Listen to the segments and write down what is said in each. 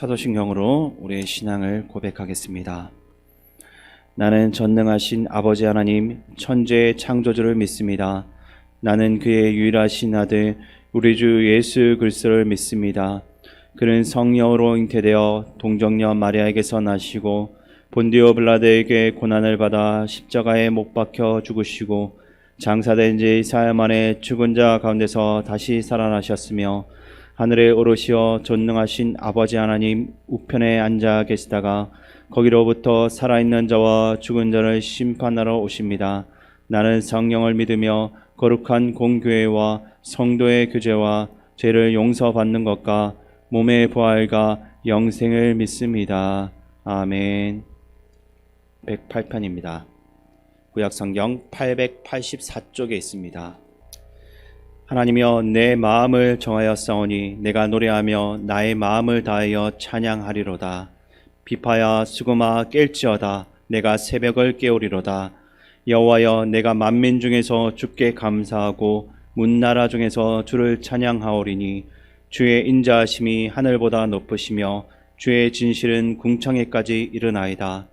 사도신경으로 우리의 신앙을 고백하겠습니다. 나는 전능하신 아버지 하나님 천지의 창조주를 믿습니다. 나는 그의 유일하신 아들 우리 주 예수 그리스도를 믿습니다. 그는 성령으로 잉태되어 동정녀 마리아에게서 나시고 본디오 빌라도에게 고난을 받아 십자가에 못 박혀 죽으시고 장사된 지 사흘 만에 죽은 자 가운데서 다시 살아나셨으며 하늘에 오르시어 전능하신 아버지 하나님 우편에 앉아 계시다가 거기로부터 살아있는 자와 죽은 자를 심판하러 오십니다. 나는 성령을 믿으며 거룩한 공교회와 성도의 교제와 죄를 용서받는 것과 몸의 부활과 영생을 믿습니다. 아멘. 108편입니다. 구약성경 884쪽에 있습니다. 하나님이여 내 마음을 정하였사오니 내가 노래하며 나의 마음을 다하여 찬양하리로다. 비파야 수금아 깰지어다. 내가 새벽을 깨우리로다. 여호와여 내가 만민 중에서 주께 감사하고 문나라 중에서 주를 찬양하오리니 주의 인자하심이 하늘보다 높으시며 주의 진실은 궁창에까지 이르나이다.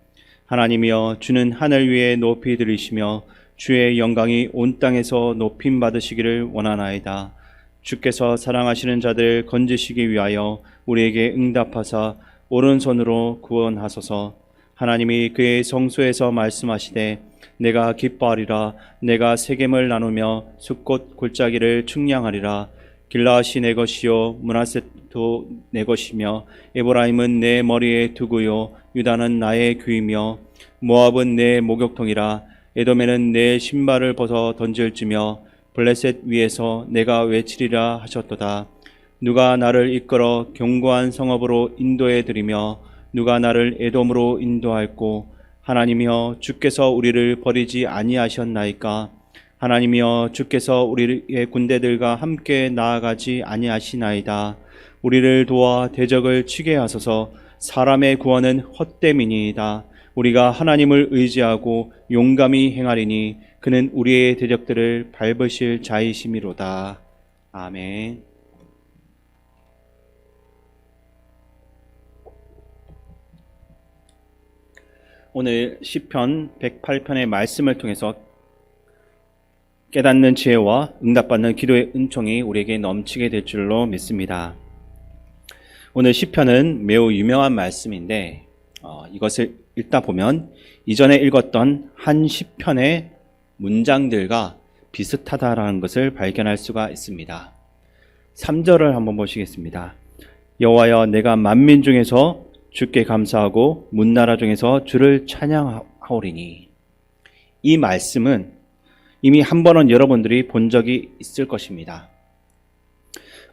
하나님이여 주는 하늘 위에 높이 들이시며 주의 영광이 온 땅에서 높임 받으시기를 원하나이다. 주께서 사랑하시는 자들 건지시기 위하여 우리에게 응답하사 오른손으로 구원하소서. 하나님이 그의 성소에서 말씀하시되 내가 기뻐하리라. 내가 세겜을 나누며 숫꽃 골짜기를 측량하리라. 길라앗이 내 것이요 므낫세도 내 것이며 에브라임은 내 머리에 두고요 유다는 나의 귀이며 모압은 내 목욕통이라. 에돔에는 내 신발을 벗어 던질지며 블레셋 위에서 내가 외치리라 하셨도다. 누가 나를 이끌어 견고한 성읍으로 인도해 드리며 누가 나를 에돔으로 인도할꼬. 하나님이여 주께서 우리를 버리지 아니하셨나이까. 하나님이여 주께서 우리의 군대들과 함께 나아가지 아니하시나이다. 우리를 도와 대적을 치게 하소서. 사람의 구원은 헛됨이니이다. 우리가 하나님을 의지하고 용감히 행하리니 그는 우리의 대적들을 밟으실 자이심이로다. 아멘. 오늘 시편 108편의 말씀을 통해서 깨닫는 지혜와 응답받는 기도의 은총이 우리에게 넘치게 될 줄로 믿습니다. 오늘 시편은 매우 유명한 말씀인데 이것을 읽다 보면 이전에 읽었던 한 시편의 문장들과 비슷하다라는 것을 발견할 수가 있습니다. 3절을 한번 보시겠습니다. 여호와여 내가 만민 중에서 주께 감사하고 문나라 중에서 주를 찬양하오리니. 이 말씀은 이미 한 번은 여러분들이 본 적이 있을 것입니다.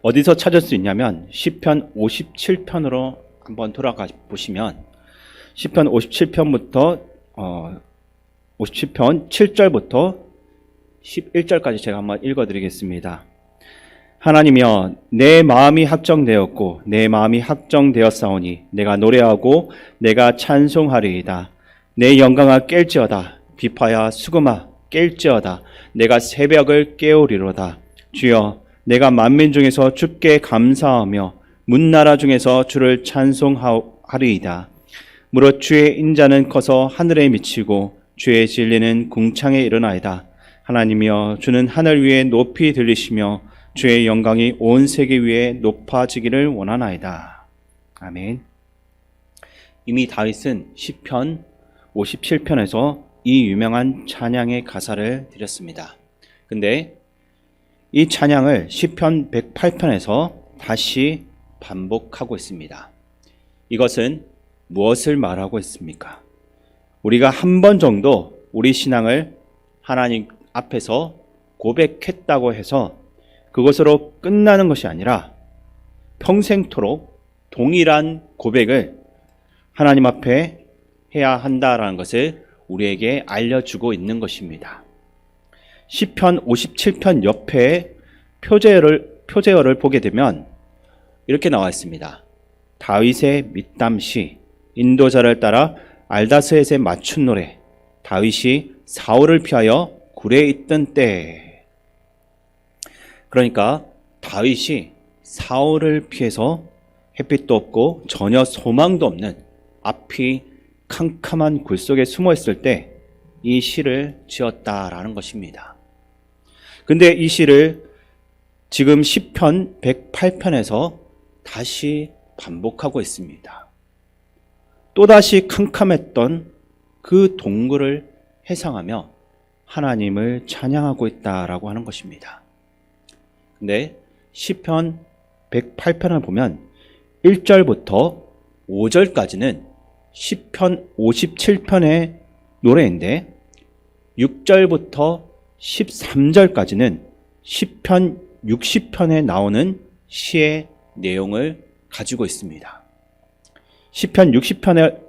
어디서 찾을 수 있냐면 시편 57편으로 한번 돌아가 보시면 시편 57편부터 57편 7절부터 11절까지 제가 한번 읽어드리겠습니다. 하나님이여 내 마음이 확정되었고 내 마음이 확정되었사오니 내가 노래하고 내가 찬송하리이다. 내 영광아 깰지어다. 비파야 수금아 깰지어다. 내가 새벽을 깨우리로다. 주여 내가 만민 중에서 주께 감사하며 문나라 중에서 주를 찬송하리이다. 무릇 주의 인자는 커서 하늘에 미치고 주의 진리는 궁창에 이르나이다. 하나님이여 주는 하늘 위에 높이 들리시며 주의 영광이 온 세계 위에 높아지기를 원하나이다. 아멘. 이미 다윗은 시편 57편에서 이 유명한 찬양의 가사를 드렸습니다. 근데 이 찬양을 시편 108편에서 다시 반복하고 있습니다. 이것은 무엇을 말하고 있습니까? 우리가 한 번 정도 우리 신앙을 하나님 앞에서 고백했다고 해서 그것으로 끝나는 것이 아니라 평생토록 동일한 고백을 하나님 앞에 해야 한다라는 것을 우리에게 알려주고 있는 것입니다. 시편 57편 옆에 표제어를 보게 되면 이렇게 나와 있습니다. 다윗의 밑담시, 인도자를 따라 알다스햇에 맞춘 노래, 다윗이 사울을 피하여 굴에 있던 때. 그러니까 다윗이 사울을 피해서 햇빛도 없고 전혀 소망도 없는 앞이 캄캄한 굴 속에 숨어 있을 때 이 시를 지었다라는 것입니다. 근데 이 시를 지금 시편 108편에서 다시 반복하고 있습니다. 또다시 캄캄했던 그 동굴을 해상하며 하나님을 찬양하고 있다라고 하는 것입니다. 근데 시편 108편을 보면 1절부터 5절까지는 시편 57편의 노래인데 6절부터 13절까지는 시편 60편에 나오는 시의 내용을 가지고 있습니다. 시편 60편을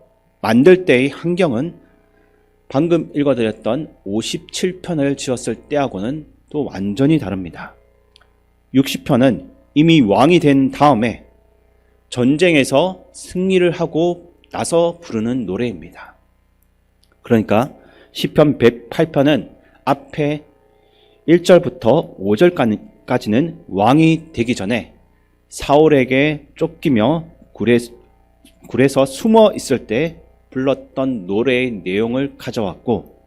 만들 때의 환경은 방금 읽어드렸던 57편을 지었을 때하고는 또 완전히 다릅니다. 60편은 이미 왕이 된 다음에 전쟁에서 승리를 하고 나서 부르는 노래입니다. 그러니까 시편 108편은 앞에 1절부터 5절까지는 왕이 되기 전에 사울에게 쫓기며 굴에서 숨어 있을 때 불렀던 노래의 내용을 가져왔고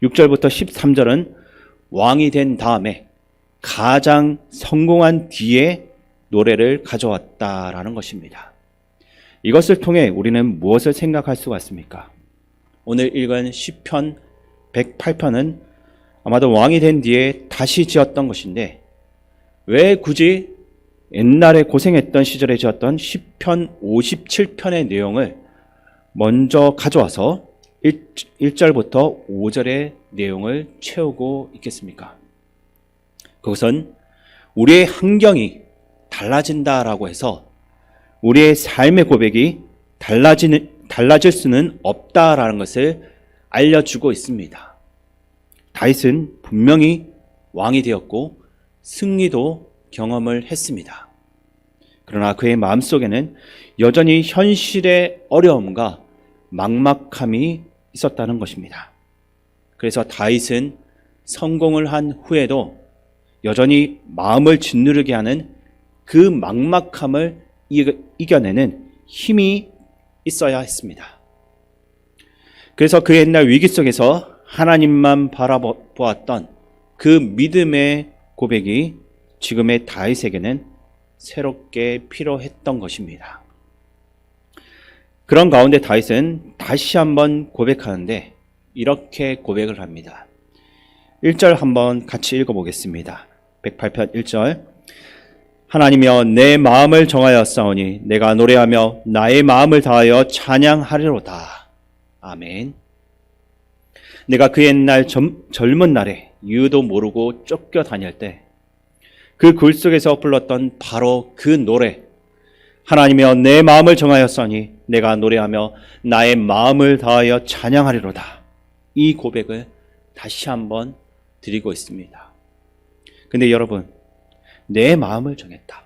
6절부터 13절은 왕이 된 다음에 가장 성공한 뒤에 노래를 가져왔다라는 것입니다. 이것을 통해 우리는 무엇을 생각할 수가 있습니까? 오늘 읽은 시편 108편은 아마도 왕이 된 뒤에 다시 지었던 것인데 왜 굳이 옛날에 고생했던 시절에 지었던 시편 57편의 내용을 먼저 가져와서 1절부터 5절의 내용을 채우고 있겠습니까? 그것은 우리의 환경이 달라진다라고 해서 우리의 삶의 고백이 달라질 수는 없다라는 것을 알려주고 있습니다. 다윗은 분명히 왕이 되었고 승리도 경험을 했습니다. 그러나 그의 마음속에는 여전히 현실의 어려움과 막막함이 있었다는 것입니다. 그래서 다윗은 성공을 한 후에도 여전히 마음을 짓누르게 하는 그 막막함을 이겨내는 힘이 있어야 했습니다. 그래서 그 옛날 위기 속에서 하나님만 바라보았던 그 믿음의 고백이 지금의 다윗에게는 새롭게 필요했던 것입니다. 그런 가운데 다윗은 다시 한번 고백하는데 이렇게 고백을 합니다. 1절 한번 같이 읽어보겠습니다. 108편 1절 하나님이여 내 마음을 정하였사오니 내가 노래하며 나의 마음을 다하여 찬양하리로다. 아멘. 내가 그 옛날 젊은 날에 이유도 모르고 쫓겨다닐 때 그 굴 속에서 불렀던 바로 그 노래 하나님이여 내 마음을 정하였사오니 내가 노래하며 나의 마음을 다하여 찬양하리로다. 이 고백을 다시 한번 드리고 있습니다. 근데 여러분 내 마음을 정했다.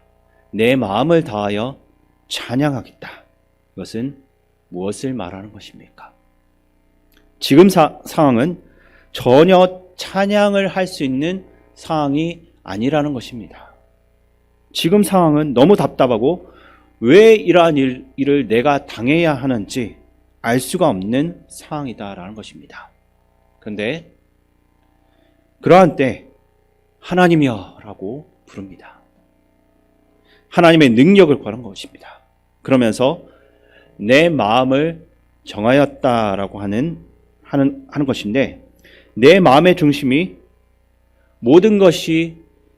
내 마음을 다하여 찬양하겠다. 이것은 무엇을 말하는 것입니까? 지금 상황은 전혀 찬양을 할 수 있는 상황이 아니라는 것입니다. 지금 상황은 너무 답답하고 왜 이러한 일을 내가 당해야 하는지 알 수가 없는 상황이다라는 것입니다. 그런데 그러한 때 하나님이여 라고 부릅니다. 하나님의 능력을 구하는 것입니다. 그러면서 내 마음을 정하였다라고 하는 것인데 내 마음의 중심이 모든 것이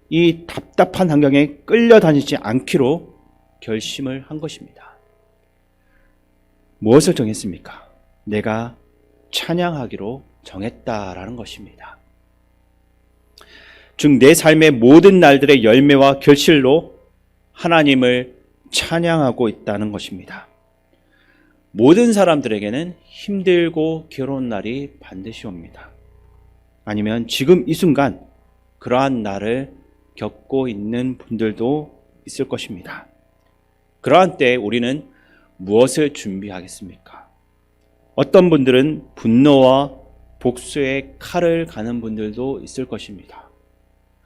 이 답답한 환경에 끌려다니지 않기로 결심을 한 것입니다. 무엇을 정했습니까? 내가 찬양하기로 정했다라는 것입니다. 즉 내 삶의 모든 날들의 열매와 결실로 하나님을 찬양하고 있다는 것입니다. 모든 사람들에게는 힘들고 괴로운 날이 반드시 옵니다. 아니면 지금 이 순간 그러한 날을 겪고 있는 분들도 있을 것입니다. 그러한 때 우리는 무엇을 준비하겠습니까? 어떤 분들은 분노와 복수의 칼을 가는 분들도 있을 것입니다.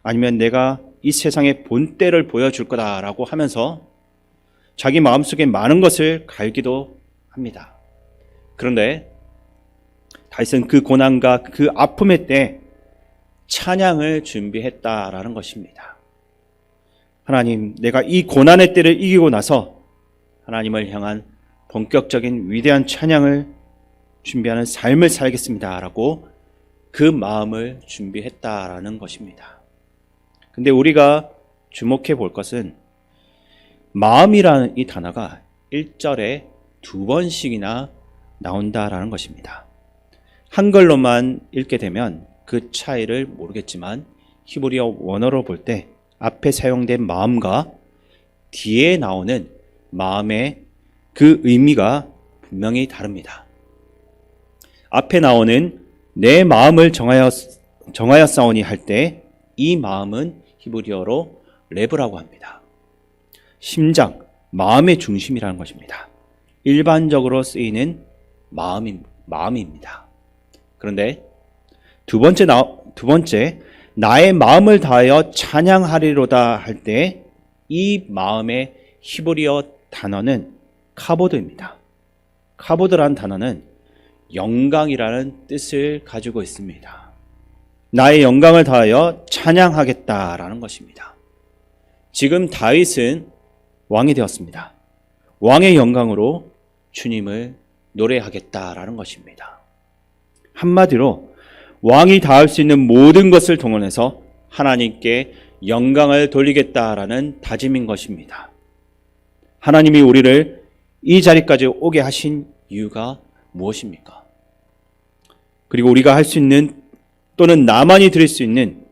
아니면 내가 이 세상의 본때를 보여줄 거다라고 하면서 자기 마음속에 많은 것을 갈기도 합니다. 그런데 다윗은 그 고난과 그 아픔의 때 찬양을 준비했다라는 것입니다. 하나님, 내가 이 고난의 때를 이기고 나서 하나님을 향한 본격적인 위대한 찬양을 준비하는 삶을 살겠습니다 라고 그 마음을 준비했다라는 것입니다. 근데 우리가 주목해 볼 것은 마음이라는 이 단어가 1절에 2번씩이나 나온다라는 것입니다. 한글로만 읽게 되면 그 차이를 모르겠지만 히브리어 원어로 볼 때 앞에 사용된 마음과 뒤에 나오는 마음의 그 의미가 분명히 다릅니다. 앞에 나오는 내 마음을 정하였사오니 할 때 이 마음은 히브리어로 레브라고 합니다. 심장, 마음의 중심이라는 것입니다. 일반적으로 쓰이는 마음입니다. 그런데 두 번째 나의 마음을 다하여 찬양하리로다 할 때 이 마음의 히브리어 단어는 카보드입니다. 카보드라는 단어는 영광이라는 뜻을 가지고 있습니다. 나의 영광을 다하여 찬양하겠다라는 것입니다. 지금 다윗은 왕이 되었습니다. 왕의 영광으로 주님을 노래하겠다라는 것입니다. 한마디로 왕이 닿을 수 있는 모든 것을 동원해서 하나님께 영광을 돌리겠다라는 다짐인 것입니다. 하나님이 우리를 이 자리까지 오게 하신 이유가 무엇입니까? 그리고 우리가 할 수 있는 또는 나만이 드릴 수 있는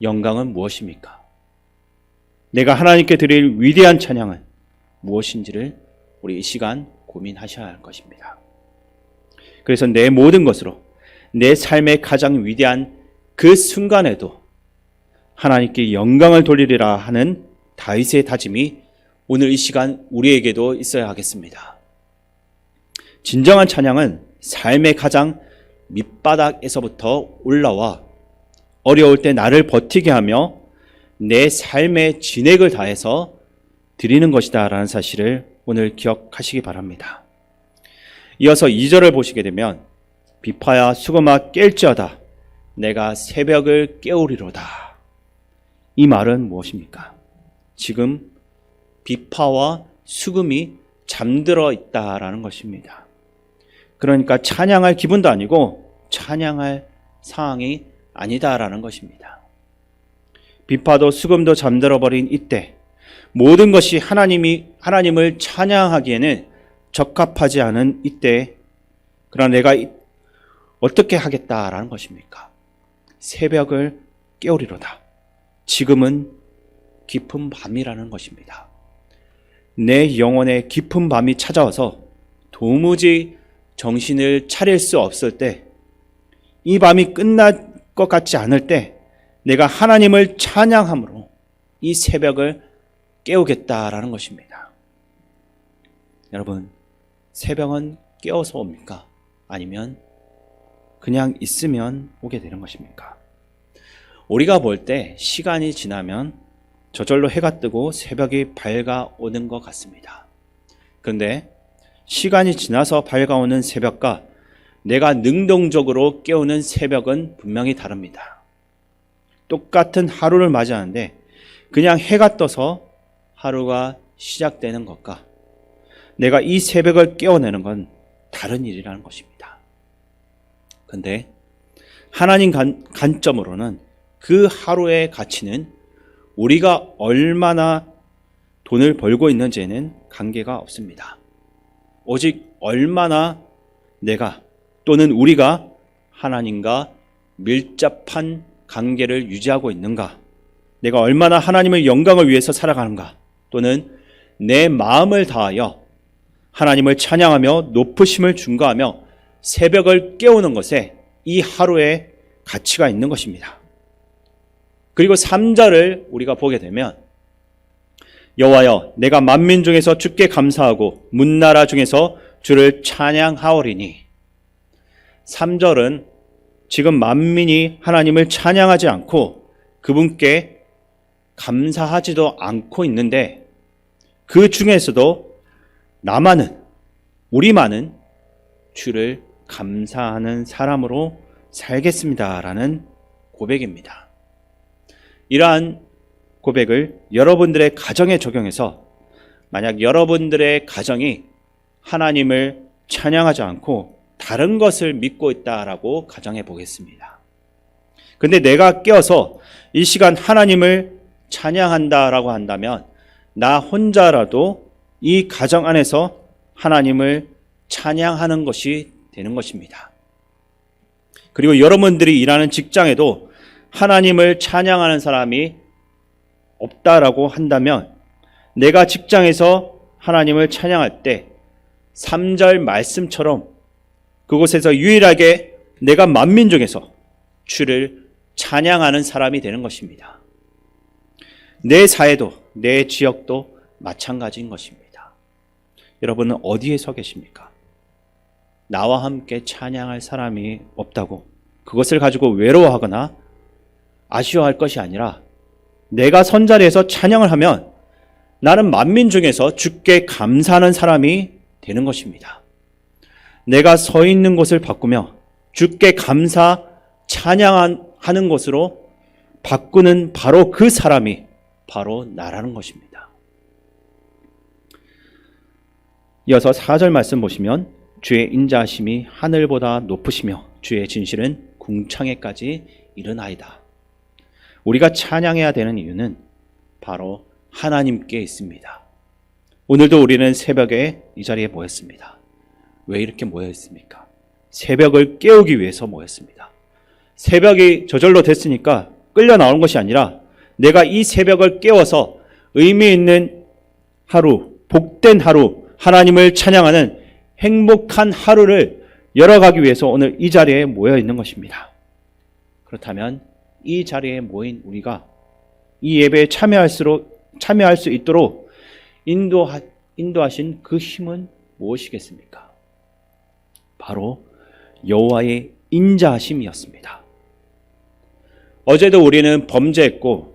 영광은 무엇입니까? 내가 하나님께 드릴 위대한 찬양은 무엇인지를 우리 이 시간 고민하셔야 할 것입니다. 그래서 내 모든 것으로 내 삶의 가장 위대한 그 순간에도 하나님께 영광을 돌리리라 하는 다윗의 다짐이 오늘 이 시간 우리에게도 있어야 하겠습니다. 진정한 찬양은 삶의 가장 밑바닥에서부터 올라와 어려울 때 나를 버티게 하며 내 삶의 진액을 다해서 드리는 것이다 라는 사실을 오늘 기억하시기 바랍니다. 이어서 2절을 보시게 되면 비파야 수금아 깰지어다 내가 새벽을 깨우리로다. 이 말은 무엇입니까? 지금 비파와 수금이 잠들어 있다라는 것입니다. 그러니까 찬양할 기분도 아니고 찬양할 상황이 아니다라는 것입니다. 비파도 수금도 잠들어 버린 이때 모든 것이 하나님을 찬양하기에는 적합하지 않은 이때 그러나 내가 어떻게 하겠다라는 것입니까? 새벽을 깨우리로다. 지금은 깊은 밤이라는 것입니다. 내 영혼에 깊은 밤이 찾아와서 도무지 정신을 차릴 수 없을 때, 이 밤이 끝날 것 같지 않을 때 내가 하나님을 찬양함으로 이 새벽을 깨우겠다라는 것입니다. 여러분, 새벽은 깨워서 옵니까? 아니면 그냥 있으면 오게 되는 것입니까? 우리가 볼 때 시간이 지나면 저절로 해가 뜨고 새벽이 밝아오는 것 같습니다. 그런데 시간이 지나서 밝아오는 새벽과 내가 능동적으로 깨우는 새벽은 분명히 다릅니다. 똑같은 하루를 맞이하는데 그냥 해가 떠서 하루가 시작되는 것과 내가 이 새벽을 깨워내는 건 다른 일이라는 것입니다. 그런데 하나님 관점으로는 그 하루의 가치는 우리가 얼마나 돈을 벌고 있는지에는 관계가 없습니다. 오직 얼마나 내가 또는 우리가 하나님과 밀접한 관계를 유지하고 있는가, 내가 얼마나 하나님의 영광을 위해서 살아가는가, 또는 내 마음을 다하여 하나님을 찬양하며 높으심을 중가하며 새벽을 깨우는 것에 이 하루의 가치가 있는 것입니다. 그리고 3절을 우리가 보게 되면 여호와여 내가 만민 중에서 주께 감사하고 문나라 중에서 주를 찬양하오리니. 3절은 지금 만민이 하나님을 찬양하지 않고 그분께 감사하지도 않고 있는데 그 중에서도 나만은, 우리만은 주를 감사하는 사람으로 살겠습니다라는 고백입니다. 이러한 고백을 여러분들의 가정에 적용해서 만약 여러분들의 가정이 하나님을 찬양하지 않고 다른 것을 믿고 있다라고 가정해 보겠습니다. 근데 내가 깨어서 이 시간 하나님을 찬양한다라고 한다면 나 혼자라도 이 가정 안에서 하나님을 찬양하는 것이 되는 것입니다. 그리고 여러분들이 일하는 직장에도 하나님을 찬양하는 사람이 없다라고 한다면 내가 직장에서 하나님을 찬양할 때 3절 말씀처럼 그곳에서 유일하게 내가 만민 중에서 주를 찬양하는 사람이 되는 것입니다. 내 사회도 내 지역도 마찬가지인 것입니다. 여러분은 어디에 서 계십니까? 나와 함께 찬양할 사람이 없다고 그것을 가지고 외로워하거나 아쉬워할 것이 아니라 내가 선 자리에서 찬양을 하면 나는 만민 중에서 주께 감사하는 사람이 되는 것입니다. 내가 서 있는 곳을 바꾸며 주께 감사 찬양하는 것으로 바꾸는 바로 그 사람이 바로 나라는 것입니다. 이어서 4절 말씀 보시면 주의 인자하심이 하늘보다 높으시며 주의 진실은 궁창에까지 이르나이다. 우리가 찬양해야 되는 이유는 바로 하나님께 있습니다. 오늘도 우리는 새벽에 이 자리에 모였습니다. 왜 이렇게 모여 있습니까? 새벽을 깨우기 위해서 모였습니다. 새벽이 저절로 됐으니까 끌려 나오는 것이 아니라 내가 이 새벽을 깨워서 의미 있는 하루, 복된 하루, 하나님을 찬양하는 행복한 하루를 열어가기 위해서 오늘 이 자리에 모여 있는 것입니다. 그렇다면 이 자리에 모인 우리가 이 예배에 참여할 수 있도록 인도하신 그 힘은 무엇이겠습니까? 바로 여호와의 인자하심이었습니다. 어제도 우리는 범죄했고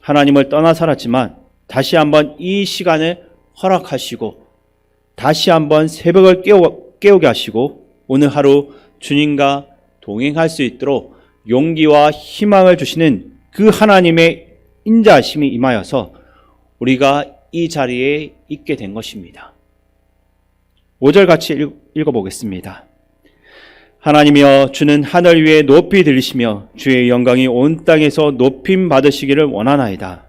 하나님을 떠나 살았지만 다시 한번 이 시간을 허락하시고 다시 한번 새벽을 깨우게 하시고 오늘 하루 주님과 동행할 수 있도록 용기와 희망을 주시는 그 하나님의 인자하심이 임하여서 우리가 이 자리에 있게 된 것입니다. 5절 같이 읽어보겠습니다. 하나님이여 주는 하늘 위에 높이 들리시며 주의 영광이 온 땅에서 높임 받으시기를 원하나이다.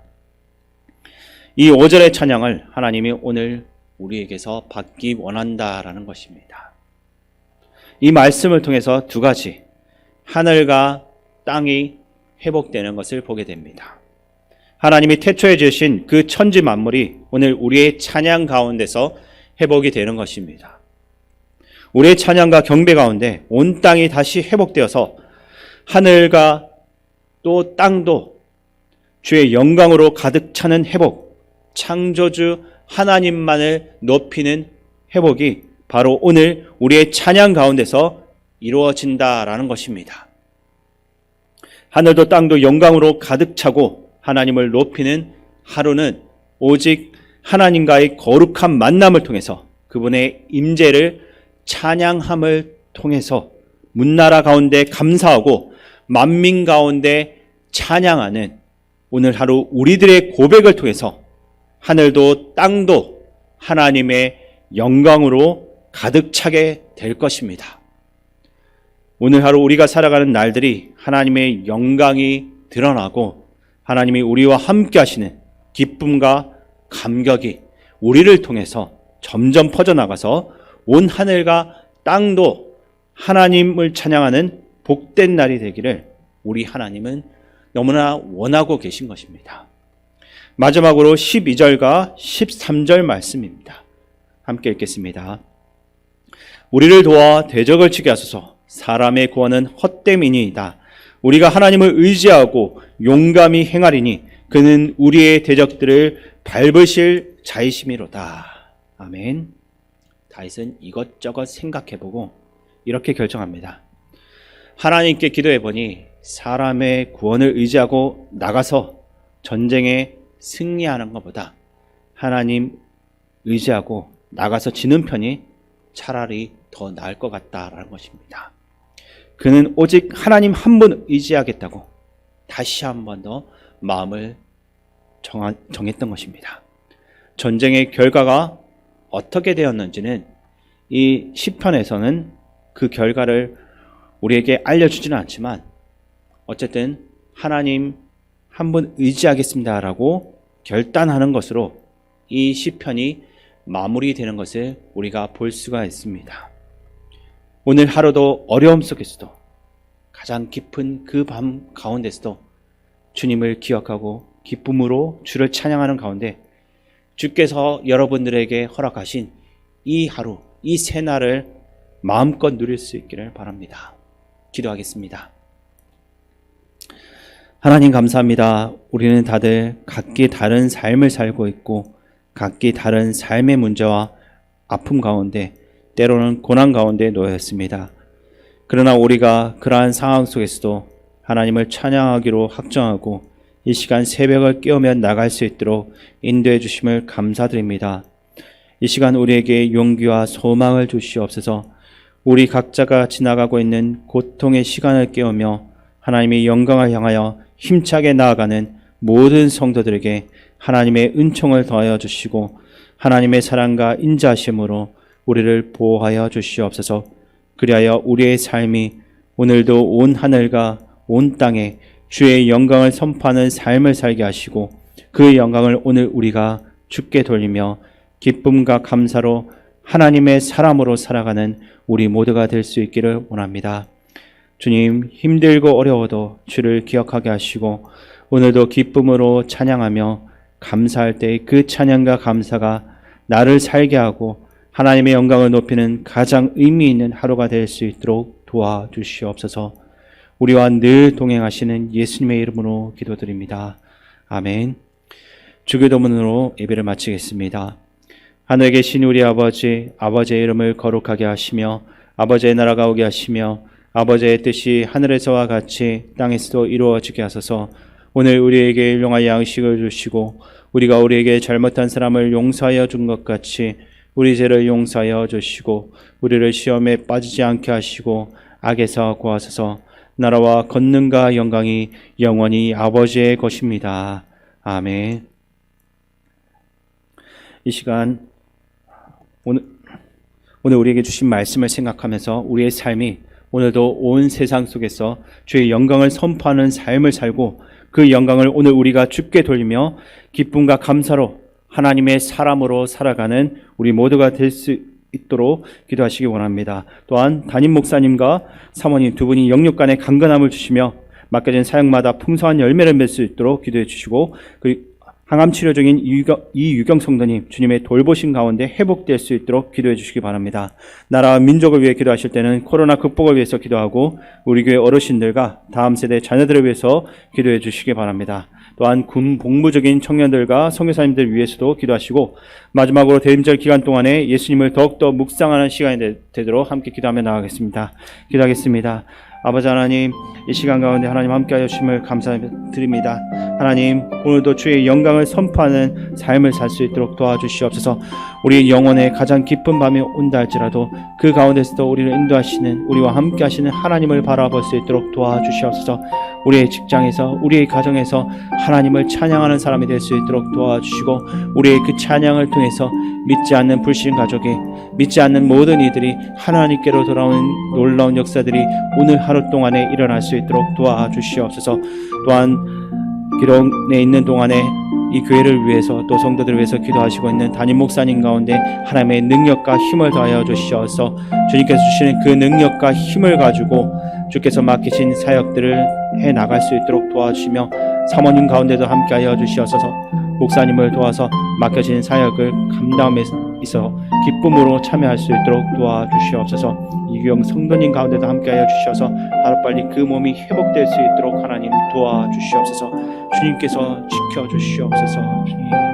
이 5절의 찬양을 하나님이 오늘 우리에게서 받기 원한다라는 것입니다. 이 말씀을 통해서 두 가지, 하늘과 땅이 회복되는 것을 보게 됩니다. 하나님이 태초에 지으신 그 천지 만물이 오늘 우리의 찬양 가운데서 회복이 되는 것입니다. 우리의 찬양과 경배 가운데 온 땅이 다시 회복되어서 하늘과 또 땅도 주의 영광으로 가득 차는 회복, 창조주 하나님만을 높이는 회복이 바로 오늘 우리의 찬양 가운데서 이루어진다라는 것입니다. 하늘도 땅도 영광으로 가득 차고 하나님을 높이는 하루는 오직 하나님과의 거룩한 만남을 통해서 그분의 임재를 찬양함을 통해서 문나라 가운데 감사하고 만민 가운데 찬양하는 오늘 하루 우리들의 고백을 통해서 하늘도 땅도 하나님의 영광으로 가득 차게 될 것입니다. 오늘 하루 우리가 살아가는 날들이 하나님의 영광이 드러나고 하나님이 우리와 함께 하시는 기쁨과 감격이 우리를 통해서 점점 퍼져나가서 온 하늘과 땅도 하나님을 찬양하는 복된 날이 되기를 우리 하나님은 너무나 원하고 계신 것입니다. 마지막으로 12절과 13절 말씀입니다. 함께 읽겠습니다. 우리를 도와 대적을 치게 하소서. 사람의 구원은 헛됨이니이다. 우리가 하나님을 의지하고 용감히 행하리니 그는 우리의 대적들을 밟으실 자이심이로다. 아멘. 다윗은 이것저것 생각해보고 이렇게 결정합니다. 하나님께 기도해보니 사람의 구원을 의지하고 나가서 전쟁에 승리하는 것보다 하나님 의지하고 나가서 지는 편이 차라리 더 나을 것 같다라는 것입니다. 그는 오직 하나님 한 분 의지하겠다고 다시 한 번 더 마음을 정했던 것입니다. 전쟁의 결과가 어떻게 되었는지는 이 시편에서는 그 결과를 우리에게 알려주지는 않지만 어쨌든 하나님 한 분 의지하겠습니다라고 결단하는 것으로 이 시편이 마무리되는 것을 우리가 볼 수가 있습니다. 오늘 하루도 어려움 속에서도 가장 깊은 그 밤 가운데서도 주님을 기억하고 기쁨으로 주를 찬양하는 가운데 주께서 여러분들에게 허락하신 이 하루, 이 새날을 마음껏 누릴 수 있기를 바랍니다. 기도하겠습니다. 하나님 감사합니다. 우리는 다들 각기 다른 삶을 살고 있고 각기 다른 삶의 문제와 아픔 가운데 때로는 고난 가운데 놓여 있습니다. 그러나 우리가 그러한 상황 속에서도 하나님을 찬양하기로 확정하고 이 시간 새벽을 깨우며 나갈 수 있도록 인도해 주심을 감사드립니다. 이 시간 우리에게 용기와 소망을 주시옵소서. 우리 각자가 지나가고 있는 고통의 시간을 깨우며 하나님의 영광을 향하여 힘차게 나아가는 모든 성도들에게 하나님의 은총을 더하여 주시고 하나님의 사랑과 인자하심으로 우리를 보호하여 주시옵소서. 그리하여 우리의 삶이 오늘도 온 하늘과 온 땅에 주의 영광을 선포하는 삶을 살게 하시고 그 영광을 오늘 우리가 주께 돌리며 기쁨과 감사로 하나님의 사람으로 살아가는 우리 모두가 될 수 있기를 원합니다. 주님, 힘들고 어려워도 주를 기억하게 하시고 오늘도 기쁨으로 찬양하며 감사할 때 그 찬양과 감사가 나를 살게 하고 하나님의 영광을 높이는 가장 의미 있는 하루가 될 수 있도록 도와주시옵소서. 우리와 늘 동행하시는 예수님의 이름으로 기도드립니다. 아멘. 주기도문으로 예배를 마치겠습니다. 하늘에 계신 우리 아버지, 아버지의 이름을 거룩하게 하시며 아버지의 나라가 오게 하시며 아버지의 뜻이 하늘에서와 같이 땅에서도 이루어지게 하소서. 오늘 우리에게 일용할 양식을 주시고 우리가 우리에게 잘못한 사람을 용서하여 준 것 같이 우리 죄를 용서하여 주시고 우리를 시험에 빠지지 않게 하시고 악에서 구하소서. 나라와 권능과 영광이 영원히 아버지의 것입니다. 아멘. 이 시간 오늘 우리에게 주신 말씀을 생각하면서 우리의 삶이 오늘도 온 세상 속에서 주의 영광을 선포하는 삶을 살고 그 영광을 오늘 우리가 주께 돌리며 기쁨과 감사로 하나님의 사람으로 살아가는 우리 모두가 될 수 있도록 기도하시기 원합니다. 또한 담임 목사님과 사모님 두 분이 영육간의 강건함을 주시며 맡겨진 사역마다 풍성한 열매를 맺을 수 있도록 기도해 주시고 항암 치료 중인 이유경 성도님 주님의 돌보심 가운데 회복될 수 있도록 기도해 주시기 바랍니다. 나라와 민족을 위해 기도하실 때는 코로나 극복을 위해서 기도하고 우리 교회 어르신들과 다음 세대 자녀들을 위해서 기도해 주시기 바랍니다. 또한 군 복무적인 청년들과 선교사님들 위해서도 기도하시고 마지막으로 대림절 기간 동안에 예수님을 더욱더 묵상하는 시간이 되도록 함께 기도하며 나가겠습니다. 기도하겠습니다. 아버지 하나님, 이 시간 가운데 하나님 함께하여 주심을 감사드립니다. 하나님, 오늘도 주의 영광을 선포하는 삶을 살 수 있도록 도와주시옵소서. 우리 영혼의 가장 깊은 밤이 온다 할지라도 그 가운데서도 우리를 인도하시는, 우리와 함께하시는 하나님을 바라볼 수 있도록 도와주시옵소서. 우리의 직장에서, 우리의 가정에서 하나님을 찬양하는 사람이 될 수 있도록 도와주시고 우리의 그 찬양을 통해서 믿지 않는 불신 가족이, 믿지 않는 모든 이들이 하나님께로 돌아오는 놀라운 역사들이 오늘 하루 동안에 일어날 수 있도록 도와주시옵소서. 또한 기록에 있는 동안에 이 교회를 위해서 또 성도들을 위해서 기도하시고 있는 담임 목사님 가운데 하나님의 능력과 힘을 더하여 주시어서 주님께서 주시는 그 능력과 힘을 가지고 주께서 맡기신 사역들을 해나갈 수 있도록 도와주시며 사모님 가운데도 함께하여 주시옵소서. 목사님을 도와서 맡겨진 사역을 감당함에 있어 기쁨으로 참여할 수 있도록 도와주시옵소서. 이규영 성도님 가운데도 함께하여 주셔서 하루빨리 그 몸이 회복될 수 있도록 하나님 도와주시옵소서. 주님께서 지켜주시옵소서. 주님.